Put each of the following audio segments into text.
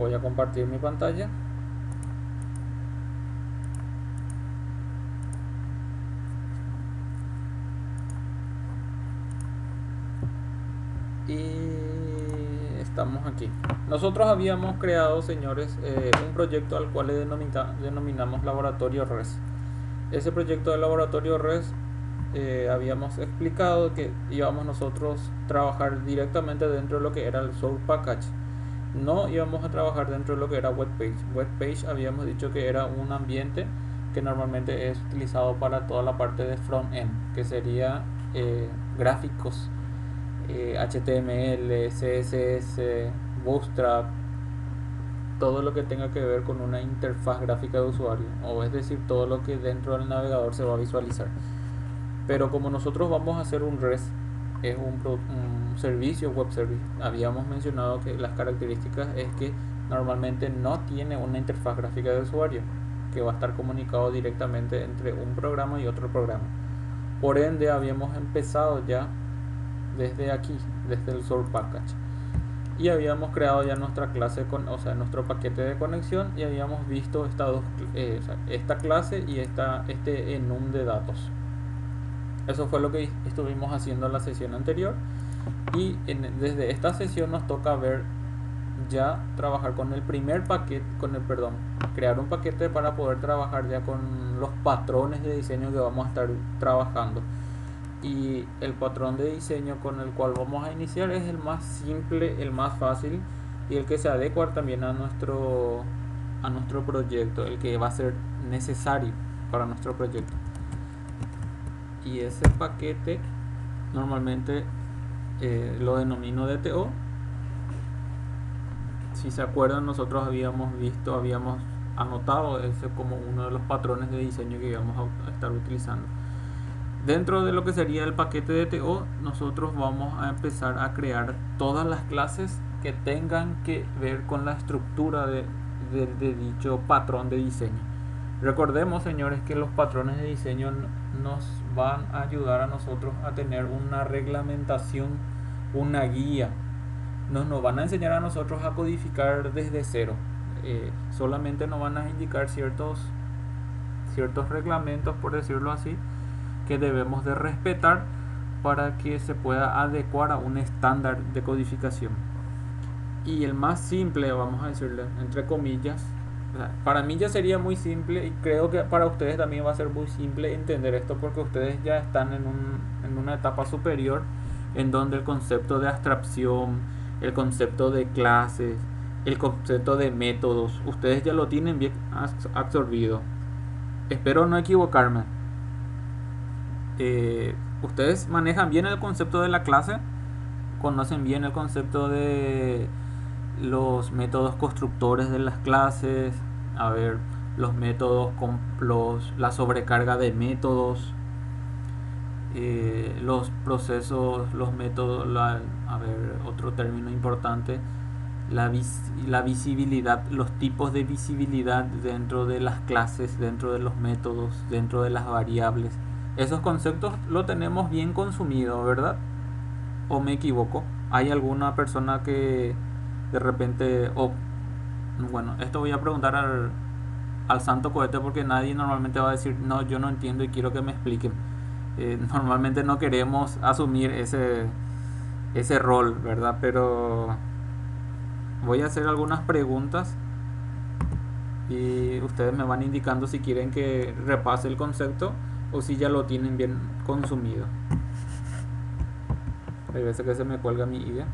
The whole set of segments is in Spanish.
Voy a compartir mi pantalla. Y estamos aquí. Nosotros habíamos creado, señores, un proyecto al cual le denominamos Laboratorio RES. Ese proyecto de Laboratorio RES, habíamos explicado que íbamos nosotros a trabajar directamente dentro de lo que era el Source Package. No íbamos a trabajar dentro de lo que era webpage. Webpage habíamos dicho que era un ambiente que normalmente es utilizado para toda la parte de front-end, que sería gráficos, HTML, CSS, Bootstrap, todo lo que tenga que ver con una interfaz gráfica de usuario, o es decir, todo lo que dentro del navegador se va a visualizar. Pero como nosotros vamos a hacer un REST, es un servicio web service, habíamos mencionado que las características es que normalmente no tiene una interfaz gráfica de usuario, que va a estar comunicado directamente entre un programa y otro programa. Por ende, habíamos empezado ya desde aquí, desde el Source Package, y habíamos creado ya nuestra clase o sea, nuestro paquete de conexión, y habíamos visto esta clase y este enum de datos. Eso fue lo que estuvimos haciendo en la sesión anterior, y desde esta sesión nos toca ver ya trabajar con el primer paquete, crear un paquete para poder trabajar ya con los patrones de diseño que vamos a estar trabajando. Y el patrón de diseño con el cual vamos a iniciar es el más simple, el más fácil y el que se adecua también a nuestro proyecto, el que va a ser necesario para nuestro proyecto. Y ese paquete normalmente lo denomino DTO. Si se acuerdan, nosotros habíamos anotado ese como uno de los patrones de diseño que íbamos a estar utilizando. Dentro de lo que sería el paquete de DTO, nosotros vamos a empezar a crear todas las clases que tengan que ver con la estructura de dicho patrón de diseño. Recordemos, señores, que los patrones de diseño nos van a ayudar a nosotros a tener una reglamentación, una guía. Nos van a enseñar a nosotros a codificar desde cero. Solamente nos van a indicar ciertos reglamentos, por decirlo así, que debemos de respetar para que se pueda adecuar a un estándar de codificación. Y el más simple, vamos a decirle entre comillas, o sea, para mí ya sería muy simple, y creo que para ustedes también va a ser muy simple entender esto, porque ustedes ya están en una etapa superior en donde el concepto de abstracción, el concepto de clases, el concepto de métodos, ustedes ya lo tienen bien absorbido. Espero no equivocarme. Ustedes manejan bien el concepto de la clase, conocen bien el concepto de los métodos constructores de las clases, a ver, los métodos con la sobrecarga de métodos, los procesos, los métodos, a ver, otro término importante, la visibilidad, los tipos de visibilidad dentro de las clases, dentro de los métodos, dentro de las variables. Esos conceptos lo tenemos bien consumido, ¿verdad? ¿O me equivoco? ¿Hay alguna persona que de repente... bueno, esto voy a preguntar al santo cohete, porque nadie normalmente va a decir, no, yo no entiendo y quiero que me expliquen. Normalmente no queremos asumir ese rol, ¿verdad? Pero voy a hacer algunas preguntas y ustedes me van indicando si quieren que repase el concepto o si ya lo tienen bien consumido. Hay veces que se me cuelga mi idea.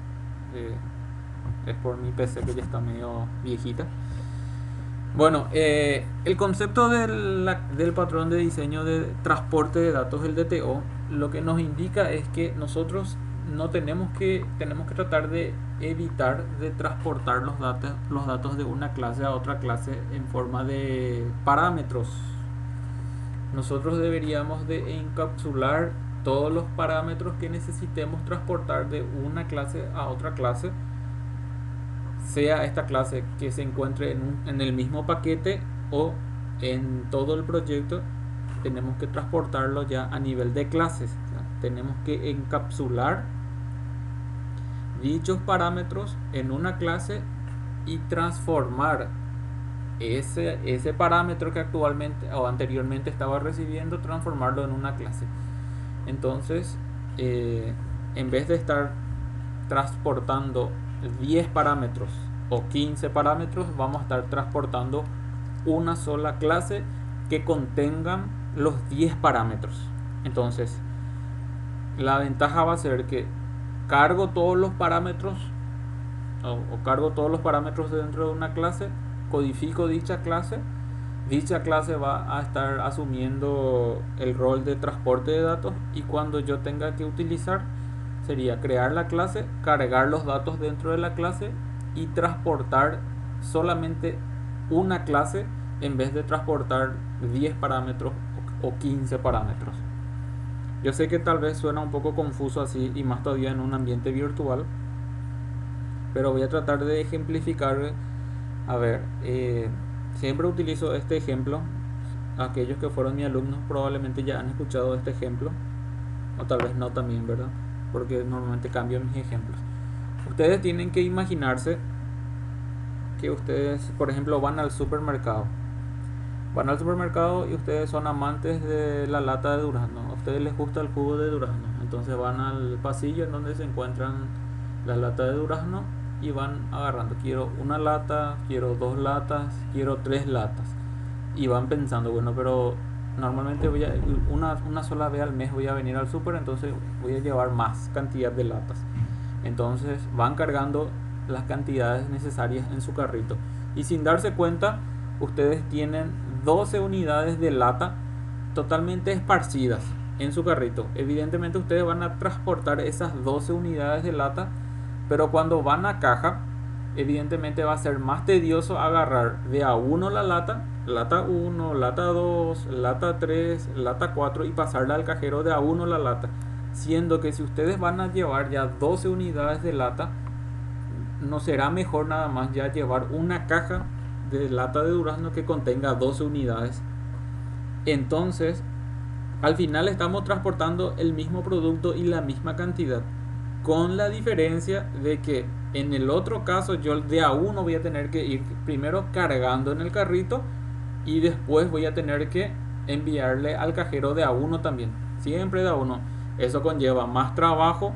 Es por mi PC que ya está medio viejita. Bueno, el concepto del patrón de diseño de transporte de datos, el DTO, lo que nos indica es que nosotros tenemos que tratar de evitar de transportar los datos de una clase a otra clase en forma de parámetros. Nosotros deberíamos de encapsular todos los parámetros que necesitemos transportar de una clase a otra clase, sea esta clase que se encuentre en el mismo paquete o en todo el proyecto. Tenemos que transportarlo ya a nivel de clases. O sea, tenemos que encapsular dichos parámetros en una clase y transformar ese parámetro que actualmente o anteriormente estaba recibiendo, transformarlo en una clase. Entonces, en vez de estar transportando 10 parámetros o 15 parámetros, vamos a estar transportando una sola clase que contengan los 10 parámetros. Entonces, la ventaja va a ser que cargo todos los parámetros o cargo todos los parámetros dentro de una clase, codifico dicha clase va a estar asumiendo el rol de transporte de datos, y cuando yo tenga que utilizar sería crear la clase, cargar los datos dentro de la clase y transportar solamente una clase en vez de transportar 10 parámetros o 15 parámetros. Yo sé que tal vez suena un poco confuso así, y más todavía en un ambiente virtual, pero voy a tratar de ejemplificar. A ver, siempre utilizo este ejemplo. Aquellos que fueron mis alumnos probablemente ya han escuchado este ejemplo, o tal vez no también, ¿verdad? Porque normalmente cambio mis ejemplos. Ustedes tienen que imaginarse que ustedes, por ejemplo, van al supermercado. Van al supermercado y ustedes son amantes de la lata de durazno. A ustedes les gusta el jugo de durazno. Entonces van al pasillo en donde se encuentran las latas de durazno y van agarrando. Quiero una lata, quiero 2 latas, quiero 3 latas. Y van pensando, bueno, pero normalmente voy a una sola vez al mes voy a venir al super, entonces voy a llevar más cantidad de latas. Entonces van cargando las cantidades necesarias en su carrito. Y sin darse cuenta, ustedes tienen 12 unidades de lata totalmente esparcidas en su carrito. Evidentemente ustedes van a transportar esas 12 unidades de lata, pero cuando van a caja, evidentemente va a ser más tedioso agarrar de a uno la lata 1, lata 2, lata 3, lata 4 y pasarla al cajero de a uno la lata. Siendo que si ustedes van a llevar ya 12 unidades de lata, no será mejor nada más ya llevar una caja de lata de durazno que contenga 12 unidades. Entonces, al final estamos transportando el mismo producto y la misma cantidad, con la diferencia de que en el otro caso yo de a uno voy a tener que ir primero cargando en el carrito y después voy a tener que enviarle al cajero de a uno también, siempre de a uno. Eso conlleva más trabajo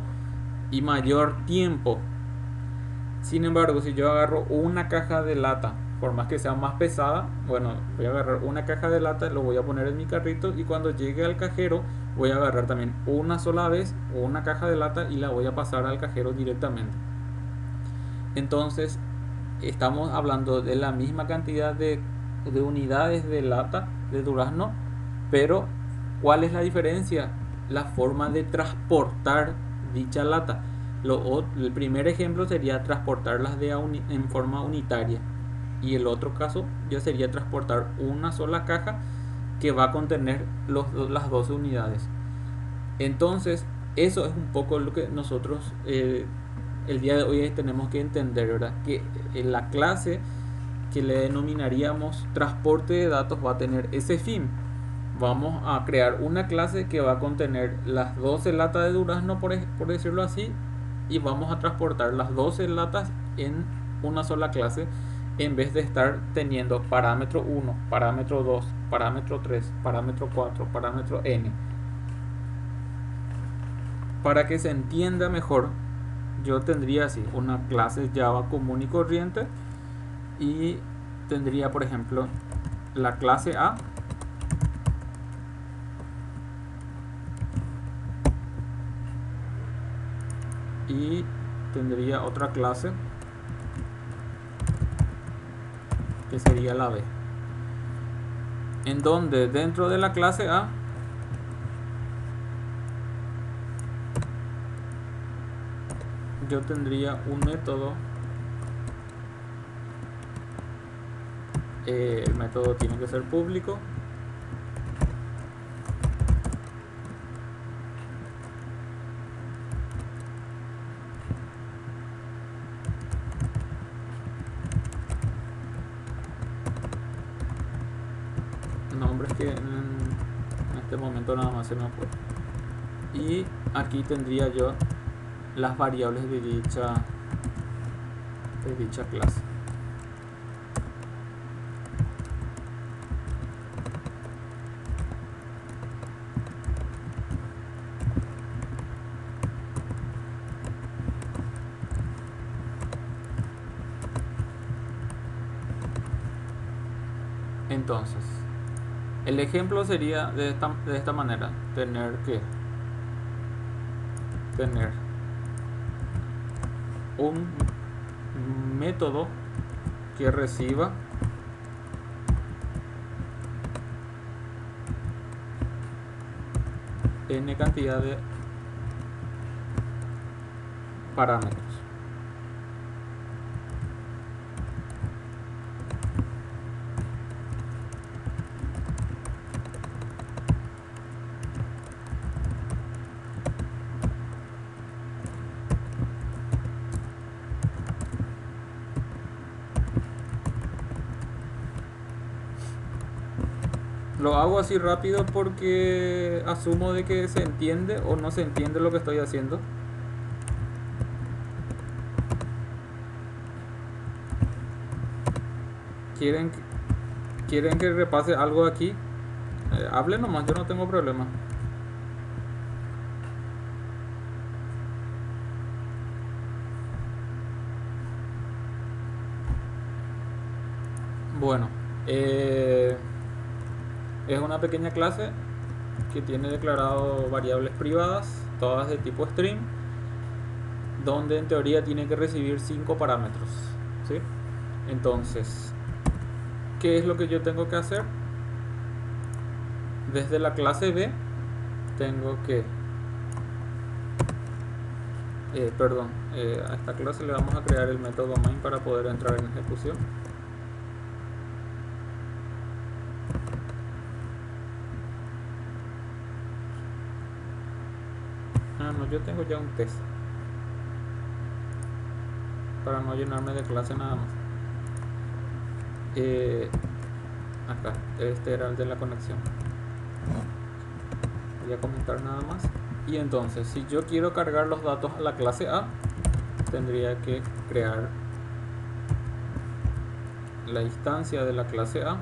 y mayor tiempo. Sin embargo, si yo agarro una caja de lata, por más que sea más pesada, bueno, voy a agarrar una caja de lata, lo voy a poner en mi carrito y cuando llegue al cajero voy a agarrar también una sola vez una caja de lata y la voy a pasar al cajero directamente. Entonces, estamos hablando de la misma cantidad de unidades de lata de durazno, pero ¿cuál es la diferencia? La forma de transportar dicha lata. El primer ejemplo sería transportarlas en forma unitaria, y el otro caso ya sería transportar una sola caja que va a contener las 12 unidades. Entonces, eso es un poco lo que nosotros el día de hoy tenemos que entender, ¿verdad? Que en la clase que le denominaríamos transporte de datos va a tener ese fin. Vamos a crear una clase que va a contener las 12 latas de durazno, por decirlo así, y vamos a transportar las 12 latas en una sola clase, en vez de estar teniendo parámetro 1, parámetro 2, parámetro 3, parámetro 4, parámetro n. Para que se entienda mejor, yo tendría así una clase Java común y corriente, y tendría, por ejemplo, la clase A y tendría otra clase que sería la B, en donde dentro de la clase A yo tendría un método. El método tiene que ser público. Nombres que en este momento nada más se me ocurre. Y aquí tendría yo las variables de dicha clase. Entonces, el ejemplo sería de esta manera: tener un método que reciba n cantidad de parámetros. Lo hago así rápido porque asumo de que se entiende o no se entiende lo que estoy haciendo. ¿Quieren, quieren que repase algo aquí? Hablen nomás, yo no tengo problema. Bueno, es una pequeña clase que tiene declarado variables privadas, todas de tipo string, donde en teoría tiene que recibir 5 parámetros, ¿sí? Entonces, ¿qué es lo que yo tengo que hacer? Desde la clase B tengo que a esta clase le vamos a crear el método main para poder entrar en ejecución. No, yo tengo ya un test para no llenarme de clase nada más. Acá, este era el de la conexión. Voy a comentar nada más. Y entonces, si yo quiero cargar los datos a la clase A, tendría que crear la instancia de la clase A,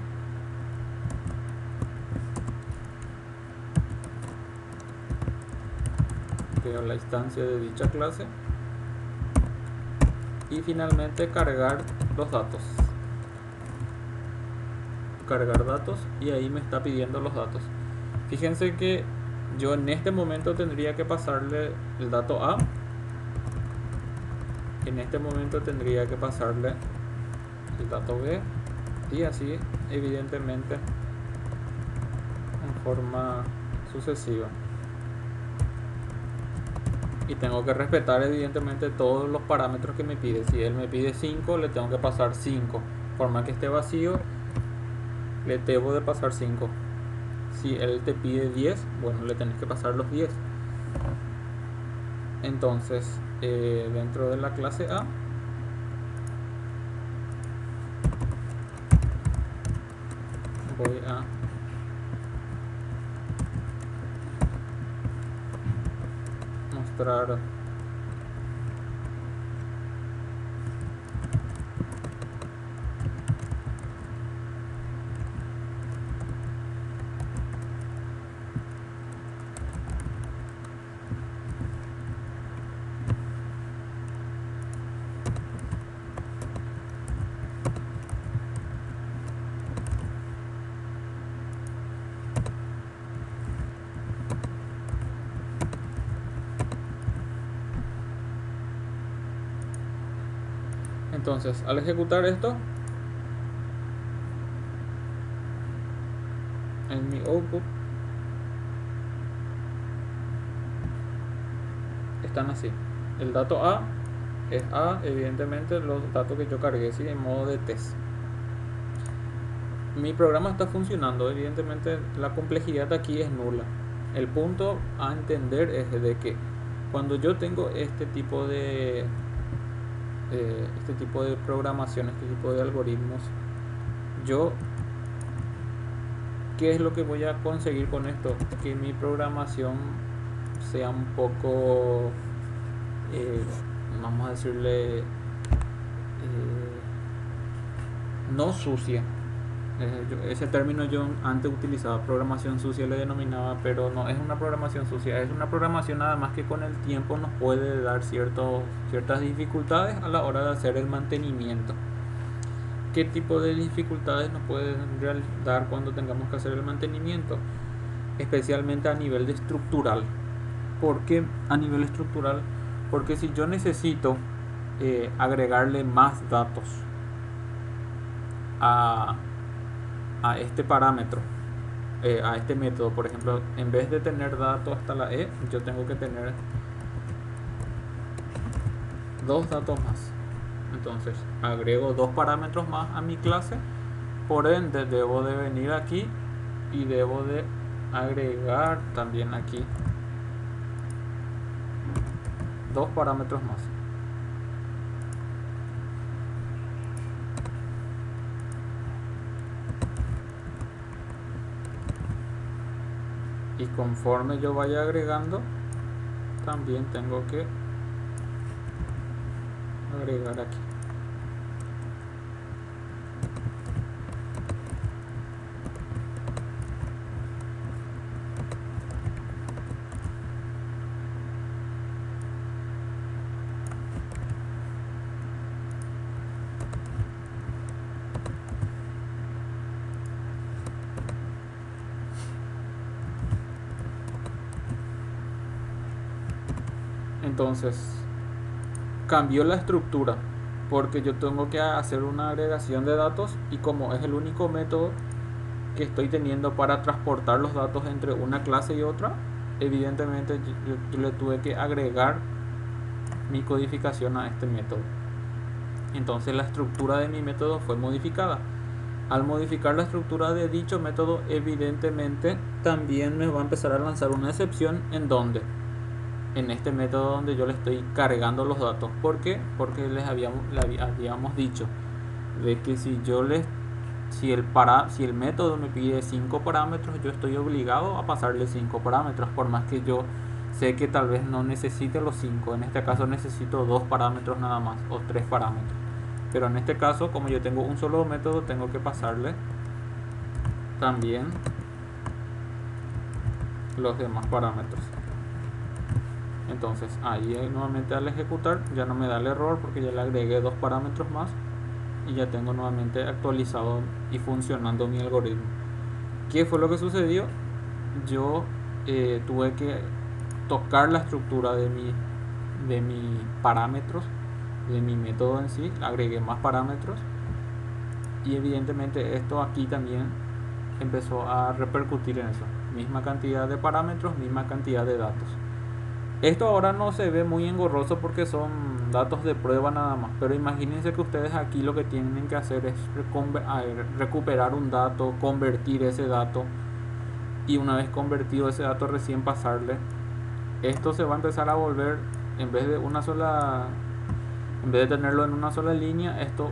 creo la instancia de dicha clase, y finalmente cargar los datos. Cargar datos, y ahí me está pidiendo los datos. Fíjense que yo en este momento tendría que pasarle el dato A, en este momento tendría que pasarle el dato B, y así evidentemente en forma sucesiva. Y tengo que respetar evidentemente todos los parámetros que me pide. Si él me pide 5, le tengo que pasar 5. Forma que esté vacío, le debo de pasar 5. Si él te pide 10, bueno, le tenés que pasar los 10. Entonces, dentro de la clase A, voy a mostrar entonces al ejecutar esto en mi output están así. El dato A es A, evidentemente los datos que yo cargué, ¿sí? En modo de test. Mi programa está funcionando, evidentemente la complejidad aquí es nula. El punto a entender es de que cuando yo tengo este tipo de programación, este tipo de algoritmos, yo, ¿qué es lo que voy a conseguir con esto? Que mi programación sea un poco, vamos a decirle, no sucia. Ese término yo antes utilizaba, programación sucia le denominaba, pero no es una programación sucia, es una programación nada más que con el tiempo nos puede dar ciertas dificultades a la hora de hacer el mantenimiento. ¿Qué tipo de dificultades nos pueden dar cuando tengamos que hacer el mantenimiento? Especialmente a nivel de estructural. ¿Por qué a nivel estructural? Porque si yo necesito agregarle más datos a, a este parámetro, a este método, por ejemplo, en vez de tener datos hasta la E, yo tengo que tener dos datos más. Entonces agrego dos parámetros más a mi clase, por ende debo de venir aquí y debo de agregar también aquí dos parámetros más. Y conforme yo vaya agregando, también tengo que agregar aquí. Entonces cambió la estructura porque yo tengo que hacer una agregación de datos, y como es el único método que estoy teniendo para transportar los datos entre una clase y otra, evidentemente yo le tuve que agregar mi codificación a este método. Entonces la estructura de mi método fue modificada. Al modificar la estructura de dicho método, evidentemente también me va a empezar a lanzar una excepción en donde en este método donde yo le estoy cargando los datos. ¿Por qué? Porque les habíamos dicho de que si el método me pide 5 parámetros, yo estoy obligado a pasarle 5 parámetros, por más que yo sé que tal vez no necesite los 5. En este caso necesito 2 parámetros nada más, o 3 parámetros. Pero en este caso, como yo tengo un solo método, tengo que pasarle también los demás parámetros. Entonces ahí nuevamente al ejecutar ya no me da el error porque ya le agregué 2 parámetros más y ya tengo nuevamente actualizado y funcionando mi algoritmo. ¿Qué fue lo que sucedió? Yo tuve que tocar la estructura de mis parámetros, de mi método en sí, agregué más parámetros, y evidentemente esto aquí también empezó a repercutir en eso. Misma cantidad de parámetros, misma cantidad de datos. Esto ahora no se ve muy engorroso porque son datos de prueba nada más, pero imagínense que ustedes aquí lo que tienen que hacer es recuperar un dato, convertir ese dato, y una vez convertido ese dato recién pasarle. Esto se va a empezar a volver, en vez de tenerlo en una sola línea, esto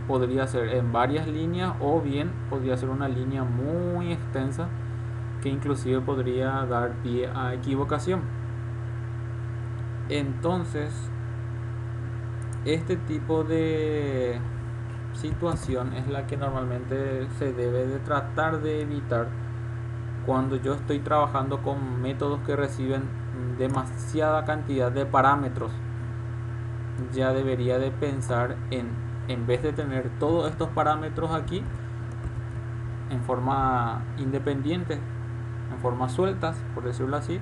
podría ser en varias líneas, o bien podría ser una línea muy extensa que inclusive podría dar pie a equivocación. Entonces, este tipo de situación es la que normalmente se debe de tratar de evitar cuando yo estoy trabajando con métodos que reciben demasiada cantidad de parámetros. Ya debería de pensar en vez de tener todos estos parámetros aquí en forma independiente, en forma sueltas, por decirlo así,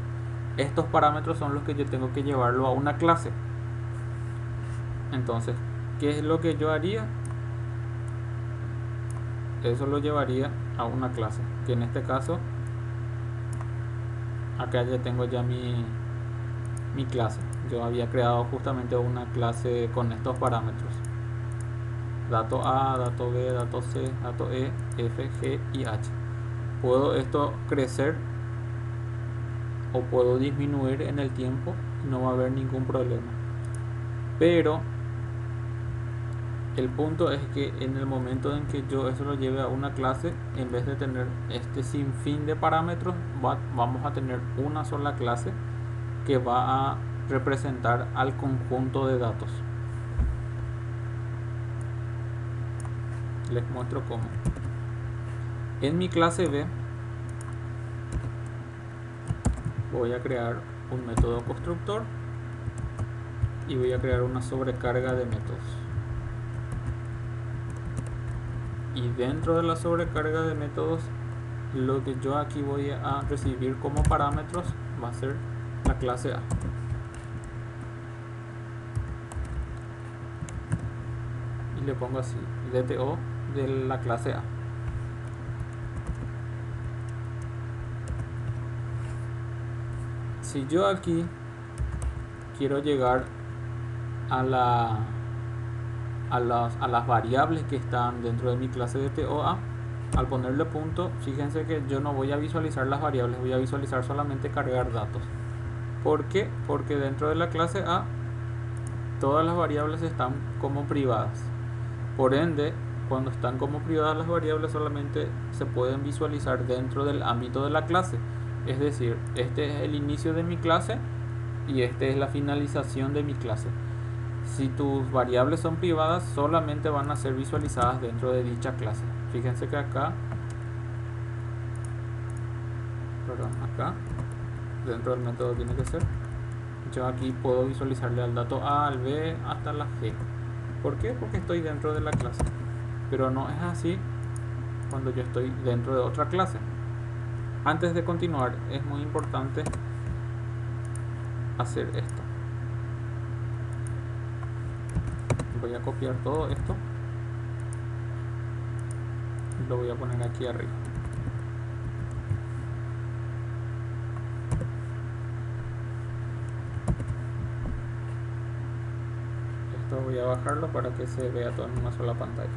estos parámetros son los que yo tengo que llevarlo a una clase. Entonces, ¿qué es lo que yo haría? Eso lo llevaría a una clase, que en este caso acá ya tengo ya mi clase. Yo había creado justamente una clase con estos parámetros: dato A, dato B, dato C, dato E, F, G y H. Puedo esto crecer o puedo disminuir en el tiempo y no va a haber ningún problema. Pero el punto es que en el momento en que yo eso lo lleve a una clase, en vez de tener este sinfín de parámetros, vamos a tener una sola clase que va a representar al conjunto de datos. Les muestro cómo. En mi clase B voy a crear un método constructor y voy a crear una sobrecarga de métodos. Y dentro de la sobrecarga de métodos, lo que yo aquí voy a recibir como parámetros va a ser la clase A. Y le pongo así, DTO de la clase A. Si yo aquí quiero llegar a las variables que están dentro de mi clase de TOA, al ponerle punto, fíjense que yo no voy a visualizar las variables, voy a visualizar solamente cargar datos. ¿Por qué? Porque dentro de la clase A todas las variables están como privadas. Por ende, cuando están como privadas las variables solamente se pueden visualizar dentro del ámbito de la clase. Es decir, este es el inicio de mi clase y este es la finalización de mi clase. Si tus variables son privadas, solamente van a ser visualizadas dentro de dicha clase. Fíjense que acá, dentro del método tiene que ser, yo aquí puedo visualizarle al dato A, al B, hasta la G. ¿Por qué? Porque estoy dentro de la clase. Pero no es así cuando yo estoy dentro de otra clase. Antes de continuar, es muy importante hacer esto. Voy a copiar todo esto y lo voy a poner aquí arriba. Esto voy a bajarlo para que se vea todo en una sola pantalla.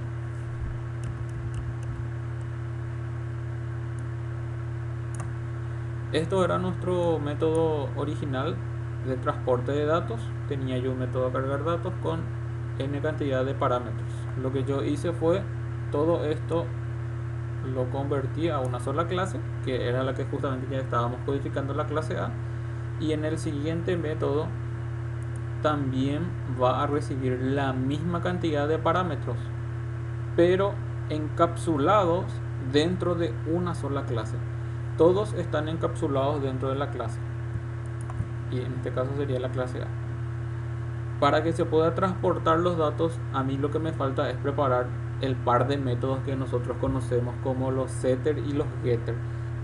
Esto era nuestro método original de transporte de datos. Tenía yo un método de cargar datos con n cantidad de parámetros. Lo que yo hice fue todo esto lo convertí a una sola clase, que era la que justamente ya estábamos codificando, la clase A, y en el siguiente método también va a recibir la misma cantidad de parámetros, pero encapsulados dentro de una sola clase. Todos están encapsulados dentro de la clase, y en este caso sería la clase A. Para que se pueda transportar los datos, a mí lo que me falta es preparar el par de métodos que nosotros conocemos como los setter y los getter,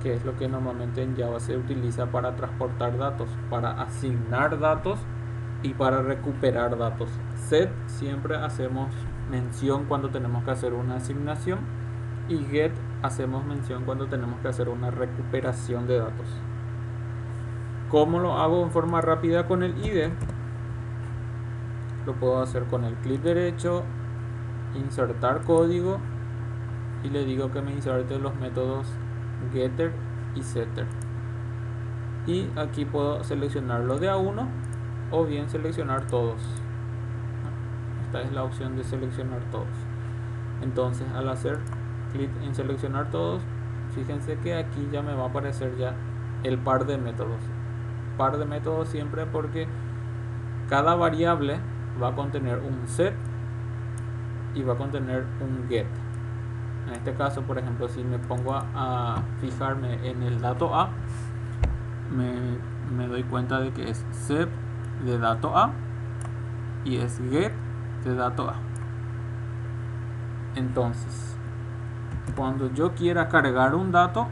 que es lo que normalmente en Java se utiliza para transportar datos, para asignar datos y para recuperar datos. Set siempre hacemos mención cuando tenemos que hacer una asignación, y get hacemos mención cuando tenemos que hacer una recuperación de datos. ¿Cómo lo hago en forma rápida con el IDE? Lo puedo hacer con el clic derecho, insertar código, y le digo que me inserte los métodos getter y setter. Y aquí puedo seleccionar los de A1 o bien seleccionar todos. Esta es la opción de seleccionar todos. Entonces, al hacer clic en seleccionar todos, fíjense que aquí ya me va a aparecer ya el par de métodos. Par de métodos siempre porque cada variable va a contener un set y va a contener un get. En este caso, por ejemplo, si me pongo a fijarme en el dato A, me doy cuenta de que es set de dato A y es get de dato A. Entonces, cuando yo quiera cargar un dato,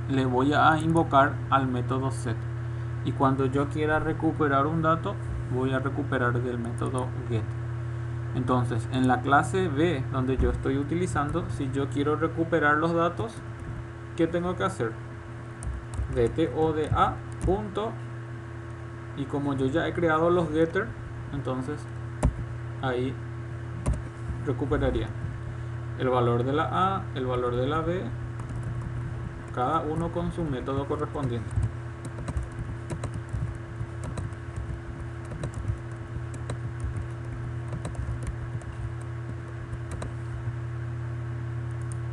le voy a invocar al método set, y cuando yo quiera recuperar un dato, voy a recuperar del método get. Entonces, en la clase B, donde yo estoy utilizando, si yo quiero recuperar los datos, ¿qué tengo que hacer? DTO de A punto, y como yo ya he creado los getter, entonces ahí recuperaría el valor de la A, el valor de la B, cada uno con su método correspondiente.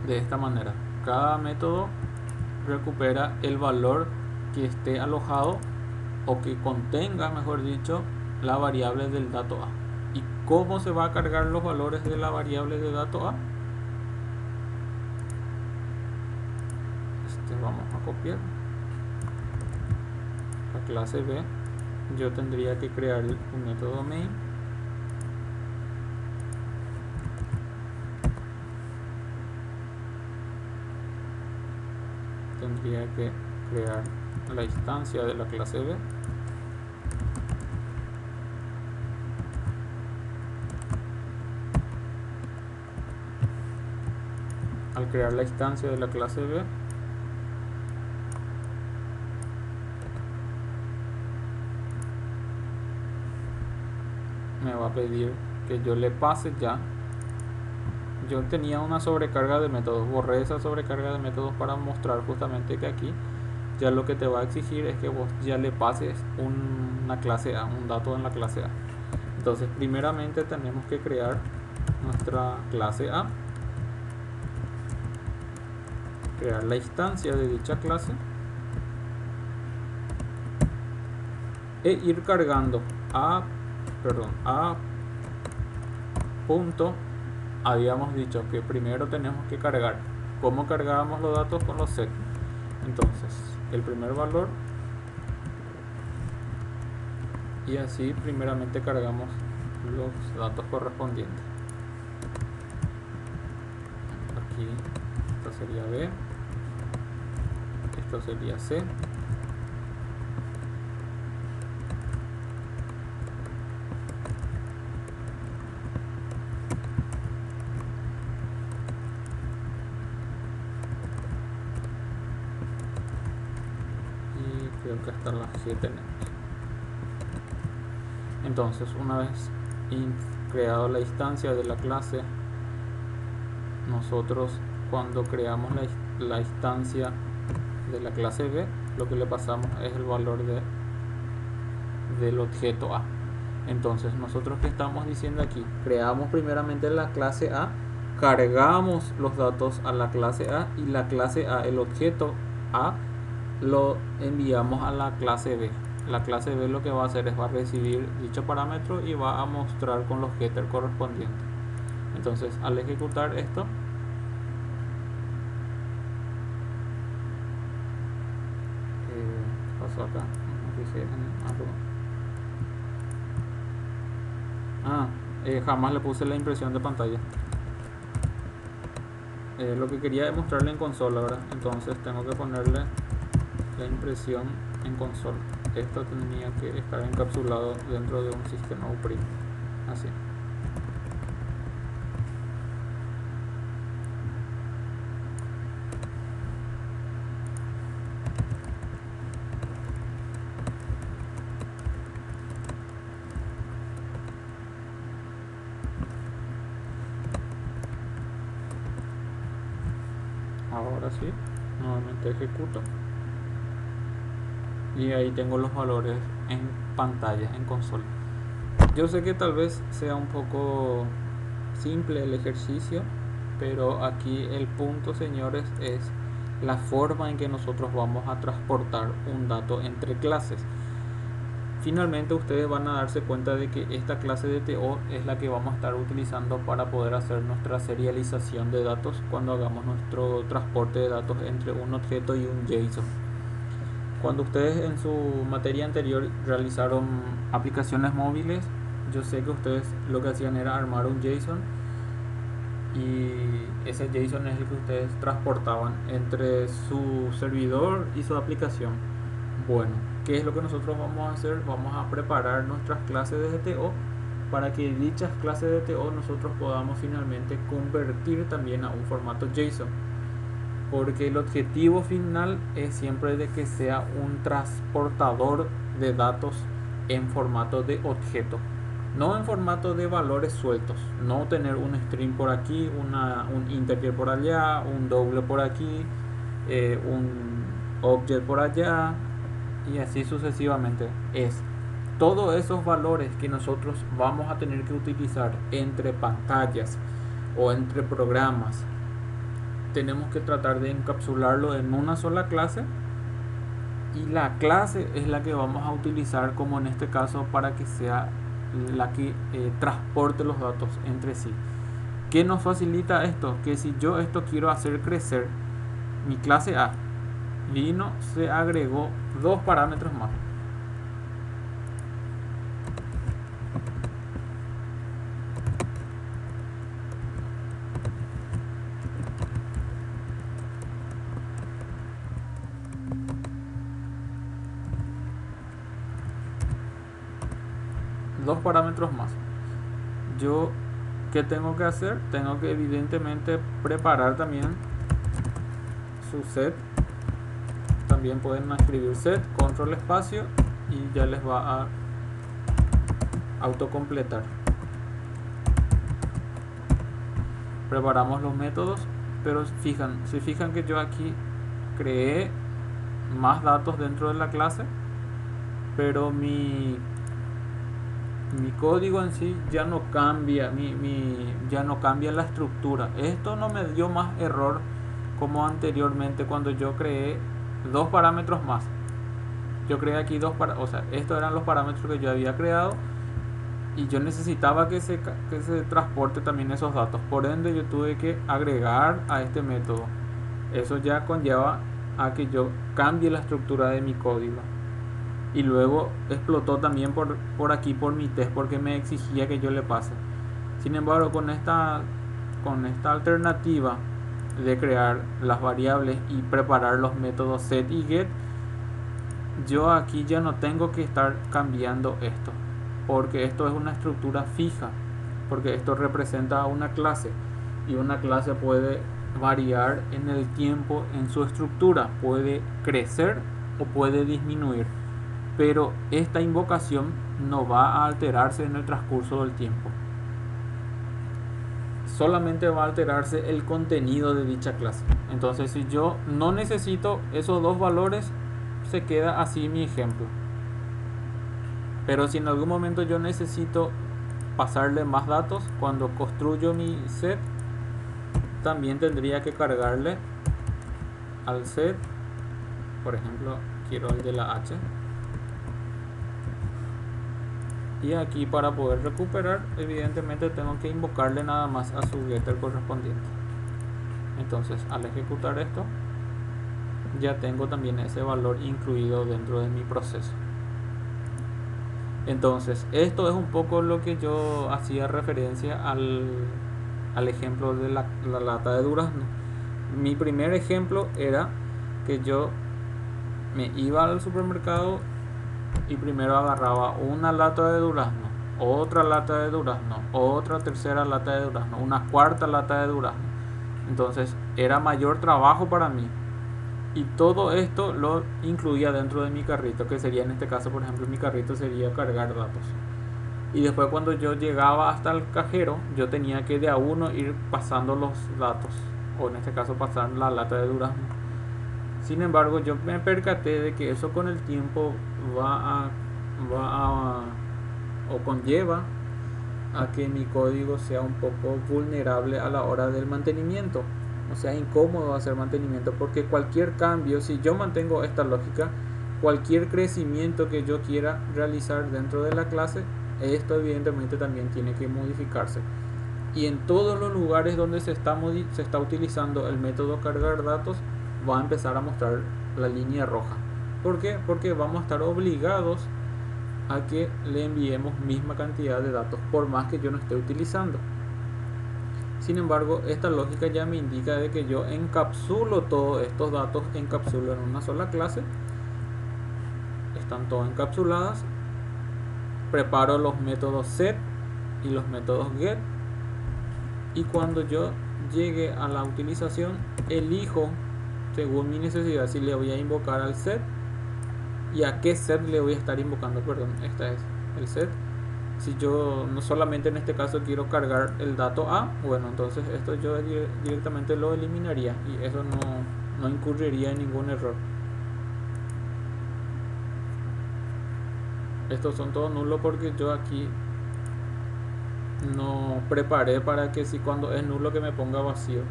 De esta manera, cada método recupera el valor que esté alojado o que contenga, mejor dicho, la variable del dato A. ¿Y cómo se va a cargar los valores de la variable de dato A? Vamos a copiar la clase B. Yo tendría que crear un método main tendría que crear la instancia de la clase B. Al crear la instancia de la clase B, me va a pedir que yo le pase ya. Yo tenía una sobrecarga de métodos, borré esa sobrecarga de métodos para mostrar justamente que aquí ya lo que te va a exigir es que vos ya le pases una clase A, un dato en la clase A. Entonces primeramente tenemos que crear nuestra clase A, crear la instancia de dicha clase e ir cargando a punto. Habíamos dicho que primero tenemos que cargar. ¿Cómo cargábamos los datos? Con los set. Entonces el primer valor, y así primeramente cargamos los datos correspondientes. Aquí esto sería B, esto sería C, y creo que hasta las G tenemos. Entonces una vez creado la instancia de la clase, nosotros cuando creamos la instancia de la clase B, lo que le pasamos es el valor del objeto A. Entonces nosotros, que estamos diciendo aquí, creamos primeramente la clase A, cargamos los datos a la clase A, y la clase A, el objeto A, lo enviamos a la clase B. La clase B lo que va a hacer es va a recibir dicho parámetro y va a mostrar con los getters correspondientes. Entonces al ejecutar esto, ¿qué pasó acá? Me fijé en algo. Jamás le puse la impresión de pantalla. Lo que quería es mostrarle en consola, ¿verdad? Entonces tengo que ponerle la impresión en consola. Esto tenía que estar encapsulado dentro de un sistema operativo, así. Ahora sí, nuevamente ejecuto y ahí tengo los valores en pantalla, en consola. Yo sé que tal vez sea un poco simple el ejercicio, pero aquí el punto, señores, es la forma en que nosotros vamos a transportar un dato entre clases. Finalmente ustedes van a darse cuenta de que esta clase de TO es la que vamos a estar utilizando para poder hacer nuestra serialización de datos cuando hagamos nuestro transporte de datos entre un objeto y un JSON. Cuando ustedes en su materia anterior realizaron aplicaciones móviles, yo sé que ustedes lo que hacían era armar un JSON, y ese JSON es el que ustedes transportaban entre su servidor y su aplicación. Bueno, ¿qué es lo que nosotros vamos a hacer? Vamos a preparar nuestras clases de TO para que dichas clases de TO nosotros podamos finalmente convertir también a un formato JSON, porque el objetivo final es siempre de que sea un transportador de datos en formato de objeto, no en formato de valores sueltos. No tener un string por aquí, un integer por allá, un doble por aquí, un object por allá, y así sucesivamente. Es todos esos valores que nosotros vamos a tener que utilizar entre pantallas o entre programas, tenemos que tratar de encapsularlo en una sola clase, y la clase es la que vamos a utilizar, como en este caso, para que sea la que transporte los datos entre sí. ¿Qué nos facilita esto? Que si yo esto quiero hacer crecer, mi clase A vino, se agregó dos parámetros más. dos parámetros más. Yo, ¿qué tengo que hacer? Tengo que evidentemente preparar también su set. También pueden escribir set, control espacio y ya les va a autocompletar. Preparamos los métodos, pero se fijan que yo aquí creé más datos dentro de la clase, pero mi código en sí ya no cambia, ya no cambia la estructura. Esto no me dio más error como anteriormente cuando yo creé dos parámetros más. Yo creé aquí o sea, estos eran los parámetros que yo había creado y yo necesitaba que se transporte también esos datos. Por ende, yo tuve que agregar a este método. Eso ya conlleva a que yo cambie la estructura de mi código. Y luego explotó también por aquí por mi test porque me exigía que yo le pase. Sin embargo, con esta alternativa de crear las variables y preparar los métodos set y get, yo aquí ya no tengo que estar cambiando esto, porque esto es una estructura fija, porque esto representa a una clase y una clase puede variar en el tiempo en su estructura, puede crecer o puede disminuir, pero esta invocación no va a alterarse en el transcurso del tiempo. Solamente va a alterarse el contenido de dicha clase. Entonces, si yo no necesito esos dos valores, se queda así mi ejemplo. Pero si en algún momento yo necesito pasarle más datos, cuando construyo mi set, también tendría que cargarle al set, por ejemplo, quiero el de la H. Y aquí, para poder recuperar, evidentemente tengo que invocarle nada más a su getter correspondiente. Entonces, al ejecutar esto, ya tengo también ese valor incluido dentro de mi proceso. Entonces, esto es un poco lo que yo hacía referencia al ejemplo de la lata de durazno. Mi primer ejemplo era que yo me iba al supermercado y primero agarraba una lata de durazno, otra lata de durazno, otra tercera lata de durazno, una cuarta lata de durazno. Entonces era mayor trabajo para mí y todo esto lo incluía dentro de mi carrito, que sería en este caso, por ejemplo, mi carrito sería cargar datos. Y después, cuando yo llegaba hasta el cajero, yo tenía que de a uno ir pasando los datos, o en este caso pasar la lata de durazno. Sin embargo, yo me percaté de que eso con el tiempo o conlleva a que mi código sea un poco vulnerable a la hora del mantenimiento, o sea, incómodo hacer mantenimiento, porque cualquier cambio, si yo mantengo esta lógica, cualquier crecimiento que yo quiera realizar dentro de la clase, esto evidentemente también tiene que modificarse. Y en todos los lugares donde se está utilizando el método cargar datos, va a empezar a mostrar la línea roja. ¿Por qué? Porque vamos a estar obligados a que le enviemos misma cantidad de datos por más que yo no esté utilizando. Sin embargo, esta lógica ya me indica de que yo encapsulo todos estos datos, encapsulo en una sola clase, están todas encapsuladas, preparo los métodos set y los métodos get, y cuando yo llegue a la utilización, elijo según mi necesidad si le voy a invocar al set y a qué set le voy a estar invocando. Perdón, este es el set. Si yo no solamente en este caso quiero cargar el dato A, bueno, entonces esto yo directamente lo eliminaría y eso no incurriría en ningún error. Estos son todos nulos porque yo aquí no preparé para que si cuando es nulo que me ponga vacío.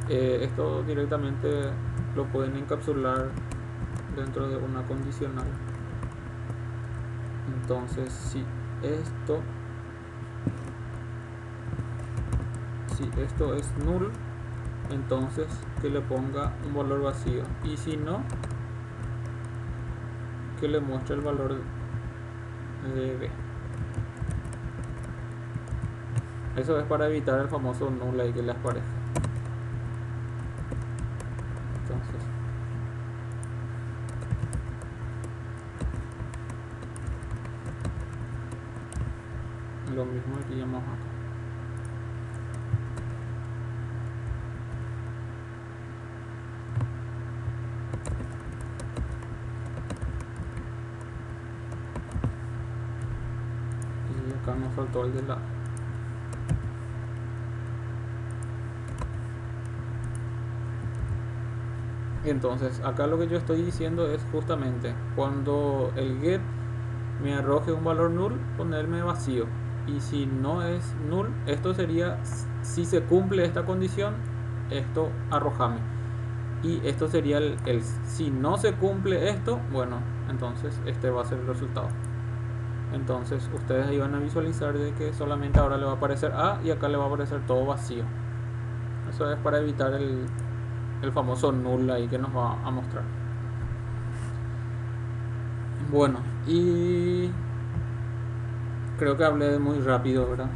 Esto directamente lo pueden encapsular dentro de una condicional. Entonces, si esto es null, entonces que le ponga un valor vacío, y si no, que le muestre el valor de b. Eso es para evitar el famoso null ahí que les aparezca. Entonces, lo mismo haríamos acá. Y acá nos faltó el de la... Entonces, acá lo que yo estoy diciendo es justamente cuando el get me arroje un valor null, ponerme vacío. Y si no es null, esto sería si se cumple esta condición, esto arrojame. Y esto sería el si no se cumple esto, bueno, entonces este va a ser el resultado. Entonces ustedes ahí van a visualizar de que solamente ahora le va a aparecer A y acá le va a aparecer todo vacío. Eso es para evitar el famoso null ahí que nos va a mostrar. Bueno, y creo que hablé muy rápido, ¿verdad?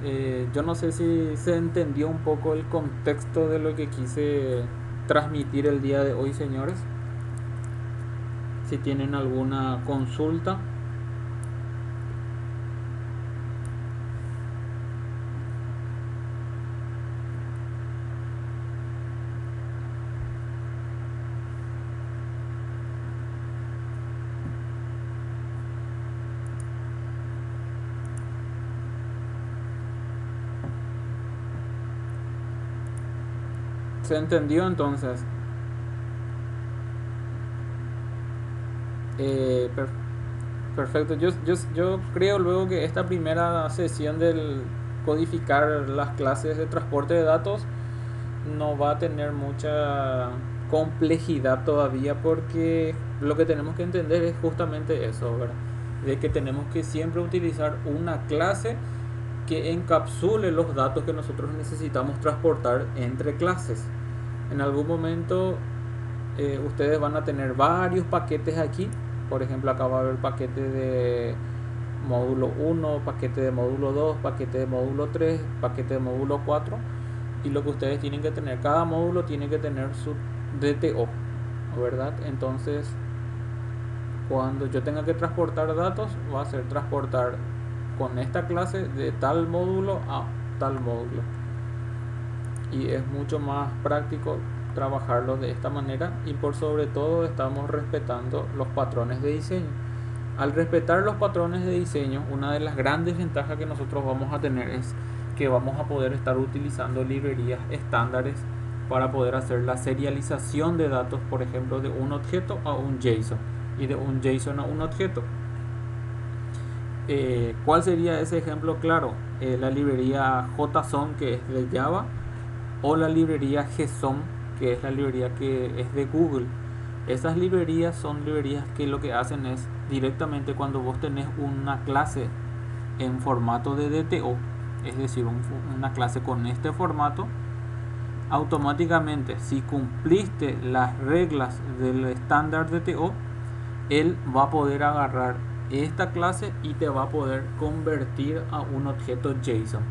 Yo no sé si se entendió un poco el contexto de lo que quise transmitir el día de hoy, señores. Si tienen alguna consulta. ¿Se entendió entonces? Eh, per- Perfecto. Yo creo luego que esta primera sesión del codificar las clases de transporte de datos no va a tener mucha complejidad todavía porque lo que tenemos que entender es justamente eso, ¿verdad? De que tenemos que siempre utilizar una clase que encapsule los datos que nosotros necesitamos transportar entre clases. En algún momento ustedes van a tener varios paquetes aquí. Por ejemplo, acá va a haber paquete de módulo 1, paquete de módulo 2, paquete de módulo 3, paquete de módulo 4. Y lo que ustedes tienen que tener, cada módulo tiene que tener su DTO, ¿verdad? Entonces, cuando yo tenga que transportar datos, va a ser transportar con esta clase de tal módulo a tal módulo. Y es mucho más práctico trabajarlo de esta manera y por sobre todo estamos respetando los patrones de diseño. Al respetar los patrones de diseño, una de las grandes ventajas que nosotros vamos a tener es que vamos a poder estar utilizando librerías estándares para poder hacer la serialización de datos, por ejemplo, de un objeto a un JSON y de un JSON a un objeto. ¿Cuál sería ese ejemplo claro? La librería JSON, que es de Java, o la librería GSOM, que es la librería que es de Google. Esas librerías son librerías que lo que hacen es directamente cuando vos tenés una clase en formato de DTO, es decir, una clase con este formato, automáticamente si cumpliste las reglas del estándar DTO, él va a poder agarrar esta clase y te va a poder convertir a un objeto JSON.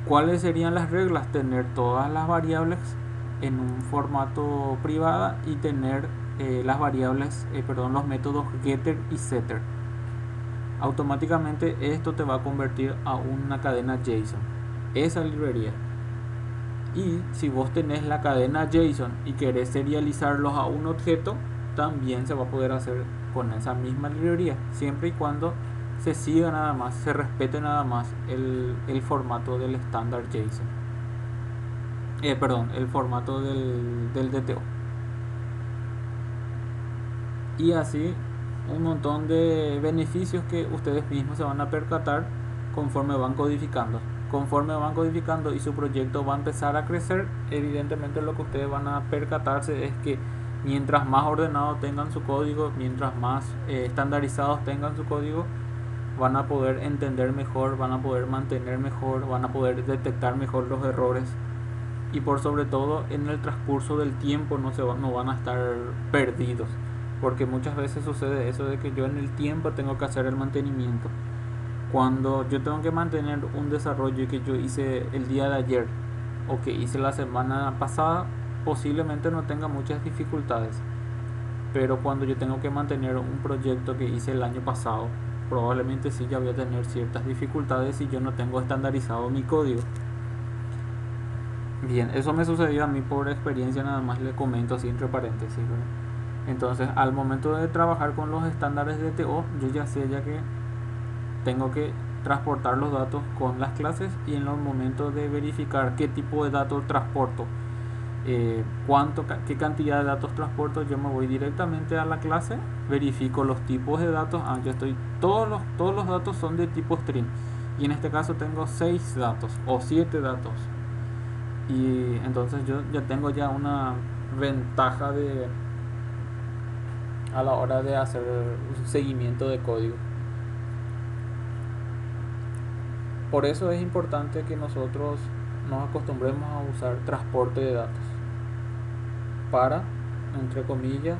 ¿Cuáles serían las reglas? Tener todas las variables en un formato privado y tener las variables, los métodos getter y setter. Automáticamente esto te va a convertir a una cadena JSON, esa librería. Y si vos tenés la cadena JSON y querés serializarlos a un objeto, también se va a poder hacer con esa misma librería, siempre y cuando se siga nada más, se respete nada más el formato del estándar JSON. El formato del DTO. Y así un montón de beneficios que ustedes mismos se van a percatar conforme van codificando. Conforme van codificando y su proyecto va a empezar a crecer, evidentemente lo que ustedes van a percatarse es que mientras más ordenado tengan su código, mientras más estandarizados tengan su código, van a poder entender mejor, van a poder mantener mejor, van a poder detectar mejor los errores y por sobre todo en el transcurso del tiempo no van a estar perdidos, porque muchas veces sucede eso de que yo en el tiempo tengo que hacer el mantenimiento. Cuando yo tengo que mantener un desarrollo que yo hice el día de ayer o que hice la semana pasada, posiblemente no tenga muchas dificultades, pero cuando yo tengo que mantener un proyecto que hice el año pasado probablemente sí ya voy a tener ciertas dificultades si yo no tengo estandarizado mi código. Bien, eso me sucedió a mí por experiencia, nada más le comento así entre paréntesis, ¿verdad? Entonces, al momento de trabajar con los estándares de TO, yo ya sé ya que tengo que transportar los datos con las clases, y en los momentos de verificar qué tipo de datos transporto, qué cantidad de datos transporto, yo me voy directamente a la clase, verifico los tipos de datos. Yo estoy, todos los datos son de tipo string, y en este caso tengo 6 datos o 7 datos, y entonces yo ya tengo ya una ventaja a la hora de hacer un seguimiento de código. Por eso es importante que nosotros nos acostumbremos a usar transporte de datos para, entre comillas,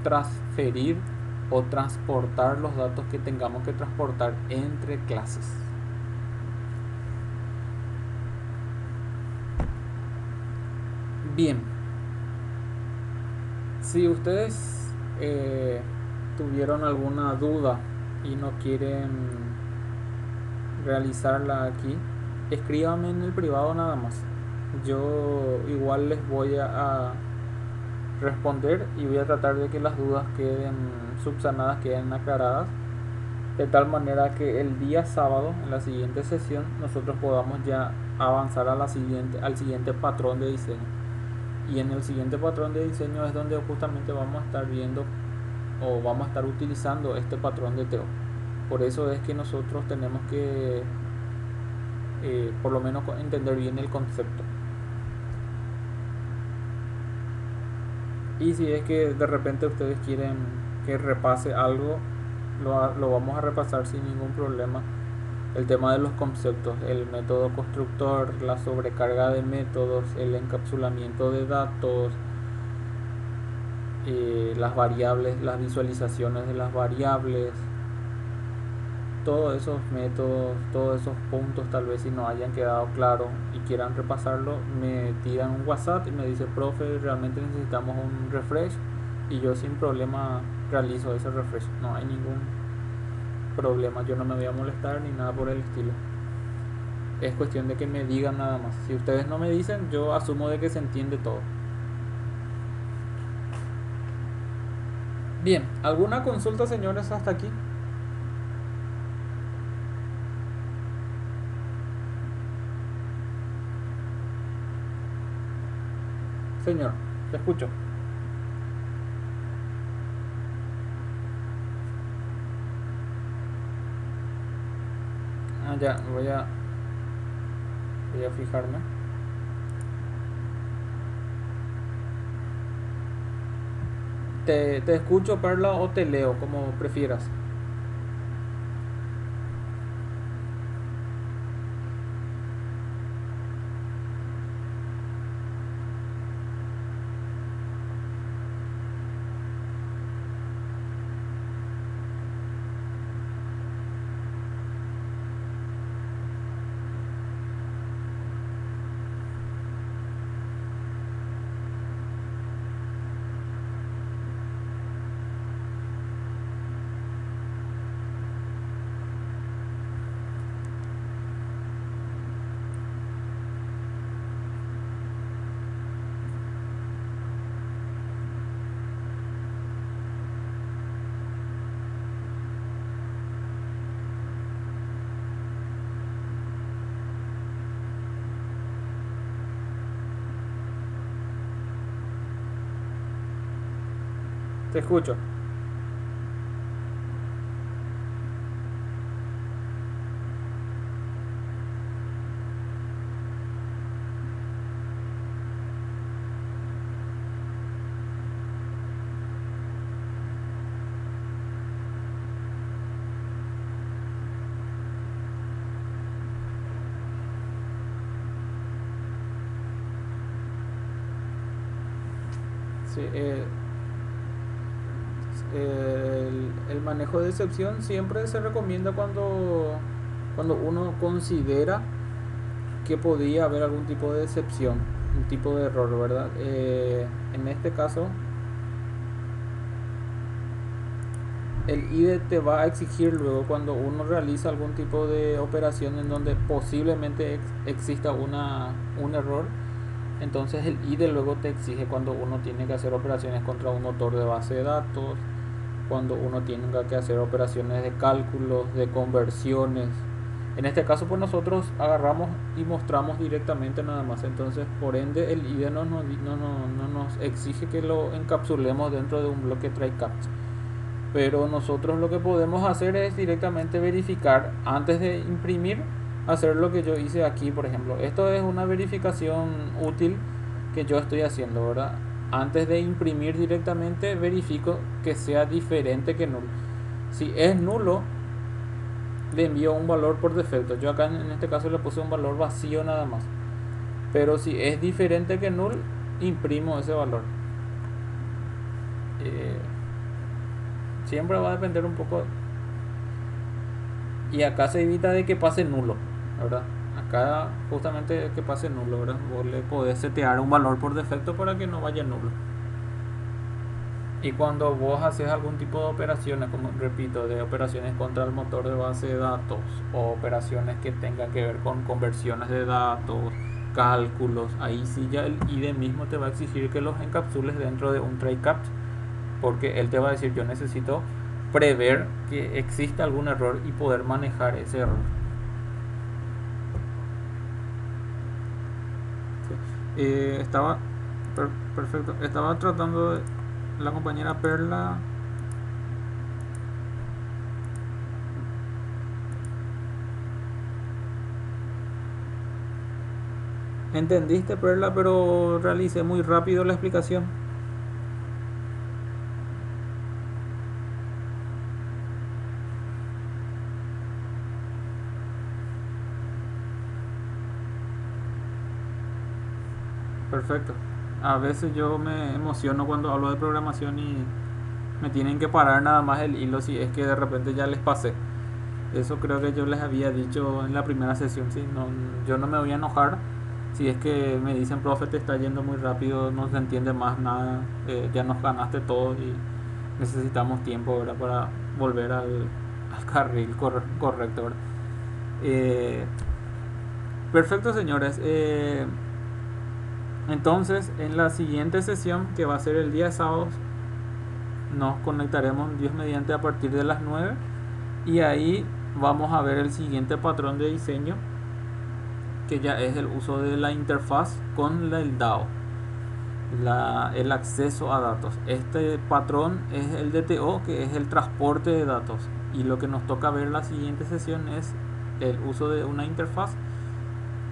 transferir o transportar los datos que tengamos que transportar entre clases. Bien, si ustedes tuvieron alguna duda y no quieren realizarla aquí, escríbanme en el privado nada más. Yo igual les voy a responder, y voy a tratar de que las dudas queden subsanadas, queden aclaradas, de tal manera que el día sábado, en la siguiente sesión, nosotros podamos ya avanzar al siguiente patrón de diseño. Y en el siguiente patrón de diseño es donde justamente vamos a estar viendo o vamos a estar utilizando este patrón de TO. Por eso es que nosotros tenemos que por lo menos entender bien el concepto. Y si es que de repente ustedes quieren que repase algo, lo vamos a repasar sin ningún problema. El tema de los conceptos, el método constructor, la sobrecarga de métodos, el encapsulamiento de datos, las variables, las visualizaciones de las variables, todos esos métodos, todos esos puntos, tal vez si no hayan quedado claros y quieran repasarlo, me tiran un WhatsApp y me dice: profe, realmente necesitamos un refresh, y yo sin problema realizo ese refresh. No hay ningún problema, yo no me voy a molestar ni nada por el estilo. Es cuestión de que me digan nada más. Si ustedes no me dicen, yo asumo de que se entiende todo. Bien, ¿alguna consulta, señores, hasta aquí? Señor, te escucho. Ya, voy a fijarme. Te escucho, Perla, o te leo, como prefieras. Te escucho. Sí, el manejo de excepción siempre se recomienda cuando uno considera que podría haber algún tipo de excepción, un tipo de error, ¿verdad? En este caso, el IDE te va a exigir luego cuando uno realiza algún tipo de operación en donde posiblemente exista un error. Entonces el IDE luego te exige cuando uno tiene que hacer operaciones contra un motor de base de datos, cuando uno tiene que hacer operaciones de cálculos, de conversiones. En este caso pues nosotros agarramos y mostramos directamente nada más. Entonces por ende el IDE no nos exige que lo encapsulemos dentro de un bloque try catch. Pero nosotros lo que podemos hacer es directamente verificar antes de imprimir, hacer lo que yo hice aquí, por ejemplo. Esto es una verificación útil que yo estoy haciendo, ¿verdad? Antes de imprimir directamente verifico que sea diferente que nulo. Si es nulo, le envío un valor por defecto. Yo acá en este caso le puse un valor vacío nada más. Pero si es diferente que null, imprimo ese valor. Eh, Siempre va a depender un poco. Y acá se evita de que pase nulo, ¿verdad? Acá justamente que pase nulo, ¿verdad? Vos le podés setear un valor por defecto para que no vaya nulo. Y cuando vos haces algún tipo de operaciones, como repito, de operaciones contra el motor de base de datos o operaciones que tengan que ver con conversiones de datos, cálculos, ahí sí ya el IDE mismo te va a exigir que los encapsules dentro de un try catch, porque él te va a decir yo necesito prever que exista algún error y poder manejar ese error. Sí. Estaba perfecto. Estaba tratando de la compañera Perla. Entendiste, Perla, pero realicé muy rápido la explicación. Perfecto. A veces yo me emociono cuando hablo de programación y me tienen que parar nada más el hilo si es que de repente ya les pasé. Eso creo que yo les había dicho en la primera sesión. ¿Sí? No, yo no me voy a enojar si es que me dicen, profe, te está yendo muy rápido, no se entiende más nada, ya nos ganaste todo y necesitamos tiempo, ¿verdad? Para volver al carril correcto, ¿verdad? Eh, Perfecto, señores. Entonces, en la siguiente sesión, que va a ser el día sábado, nos conectaremos, Dios mediante, a partir de las 9 y ahí vamos a ver el siguiente patrón de diseño, que ya es el uso de la interfaz con el DAO, el acceso a datos. Este patrón es el DTO, que es el transporte de datos, y lo que nos toca ver en la siguiente sesión es el uso de una interfaz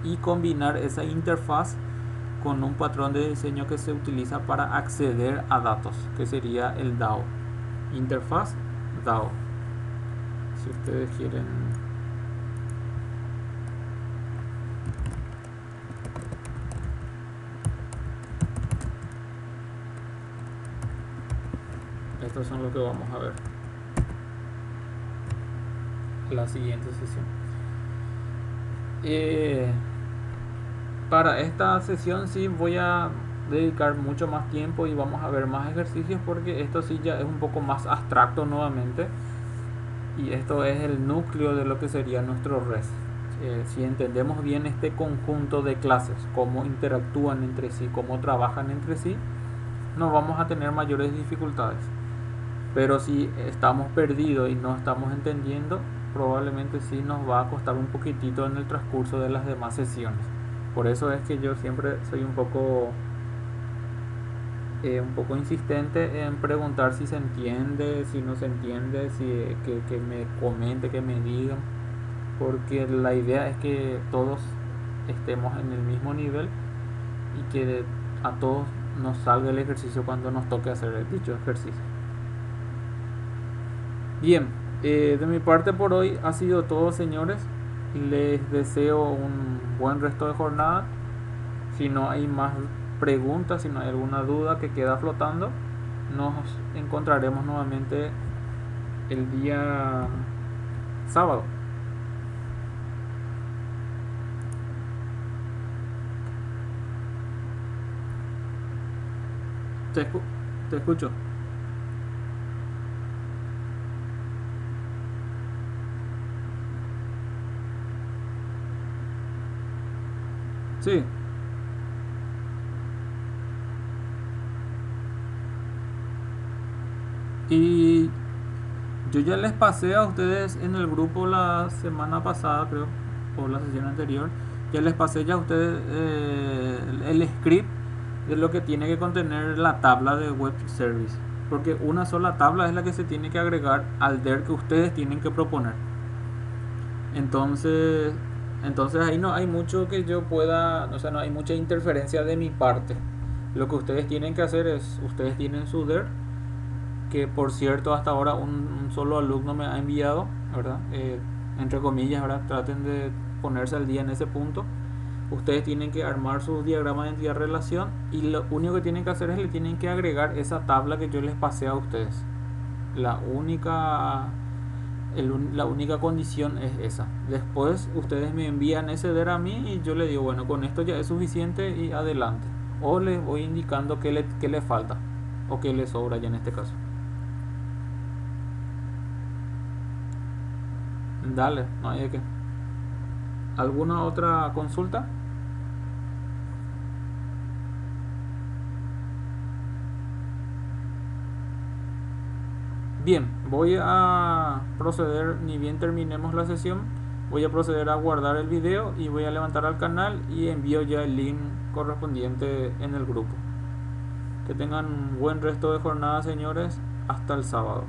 y combinar esa interfaz con un patrón de diseño que se utiliza para acceder a datos, que sería el DAO. Interfaz DAO. Si ustedes quieren, estos son los que vamos a ver en la siguiente sesión. Para esta sesión sí voy a dedicar mucho más tiempo y vamos a ver más ejercicios, porque esto sí ya es un poco más abstracto nuevamente, y esto es el núcleo de lo que sería nuestro REST. Si entendemos bien este conjunto de clases, cómo interactúan entre sí, cómo trabajan entre sí, no vamos a tener mayores dificultades. Pero si estamos perdidos y no estamos entendiendo, probablemente sí nos va a costar un poquitito en el transcurso de las demás sesiones. Por eso es que yo siempre soy un poco insistente en preguntar si se entiende, si no se entiende, que me comente, que me digan, porque la idea es que todos estemos en el mismo nivel y que a todos nos salga el ejercicio cuando nos toque hacer el dicho ejercicio. Bien, de mi parte por hoy ha sido todo, señores. Les deseo un buen resto de jornada. Si no hay más preguntas, si no hay alguna duda que queda flotando, nos encontraremos nuevamente el día sábado. Te, te escucho. Sí, y yo ya les pasé a ustedes en el grupo la semana pasada, creo, o la sesión anterior, ya les pasé ya a ustedes el script de lo que tiene que contener la tabla de web service. Porque una sola tabla es la que se tiene que agregar al DER que ustedes tienen que proponer. Entonces, entonces ahí no hay mucho que yo pueda, o sea, no hay mucha interferencia de mi parte. Lo que ustedes tienen que hacer es, ustedes tienen su DER, que por cierto hasta ahora un solo alumno me ha enviado, ¿verdad? Entre comillas, ¿verdad? Traten de ponerse al día en ese punto. Ustedes tienen que armar su diagrama de entidad-relación y lo único que tienen que hacer es le tienen que agregar esa tabla que yo les pasé a ustedes. La única, la única condición es esa. Después ustedes me envían ese DER a mí y yo le digo, bueno, con esto ya es suficiente y adelante. O les voy indicando qué le falta o qué le sobra ya en este caso. Dale, no hay de qué. ¿Alguna otra consulta? Bien, voy a proceder, ni bien terminemos la sesión, voy a proceder a guardar el video y voy a levantar al canal y envío ya el link correspondiente en el grupo. Que tengan un buen resto de jornada, señores. Hasta el sábado.